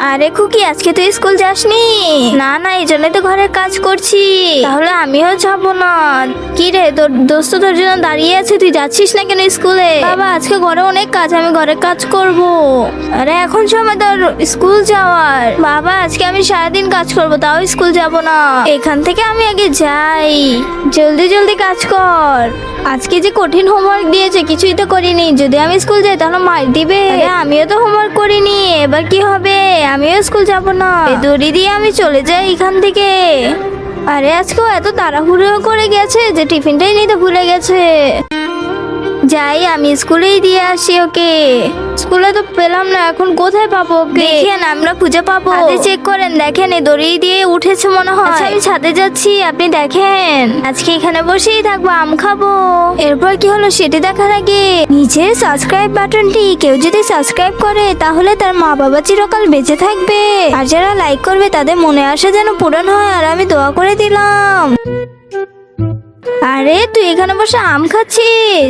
আরে খুকি, আজকে তুই স্কুল যাসনি? না না, এই জন্যই তো ঘরের কাজ করছি। তাহলে আমিও যাবো না। কি রে, তোর দোস্ত তোর জন্য দাঁড়িয়ে আছে, তুই যাচ্ছিস না কেন স্কুলে? বাবা, আজকে ঘরে অনেক কাজ, আমি ঘরের কাজ করব। আরে এখন সময় তোর স্কুল যাওয়ার। বাবা, আজকে আমি সারাদিন কাজ করব, তাও স্কুল যাব না। এখান থেকে আমি আগে যাই। জলদি জলদি কাজ কর। আজকে যে কঠিন হোমওয়ার্ক দিয়েছে, কিছুই তো করিনি। যদি আমি স্কুল যাই তাহলে মার দিবে। আরে আমিও তো হোমওয়ার্ক করিনি, এবার কি হবে? আমিও স্কুল যাব না। এই দড়ি দিয়ে আমি চলে যাই এখান থেকে। আরে আজকেও এত তাড়াহুড়ো করে গেছে যে টিফিনটাই নিতে ভুলে গেছে। যাই, আমি স্কুলেই দিয়ে আসি ওকে। স্কুলে তো পেলাম না, এখন কোথায় পাবো ওকে? দেখেন, আমরা খুঁজে পাবো। ছাদে চেক করেন, দেখেন এই দড়ি দিয়ে উঠেছে মনে হয়। আচ্ছা, আমি ছাদে যাচ্ছি, আপনি দেখেন। আজকে এখানে বসেই থাকবো, আম খাবো। এরপর কি হলো সেটি দেখার আগে নিচের সাবস্ক্রাইব বাটনটি কেউ যদি সাবস্ক্রাইব করে তাহলে তার মা বাবা চিরকাল বেঁচে থাকবে। আর যারা লাইক করবে তাদের মনে আশা যেন পূরণ হয়। আর আমি দোয়া করে দিলাম। আরে তুই এখানে বসে আম খাচ্ছিস?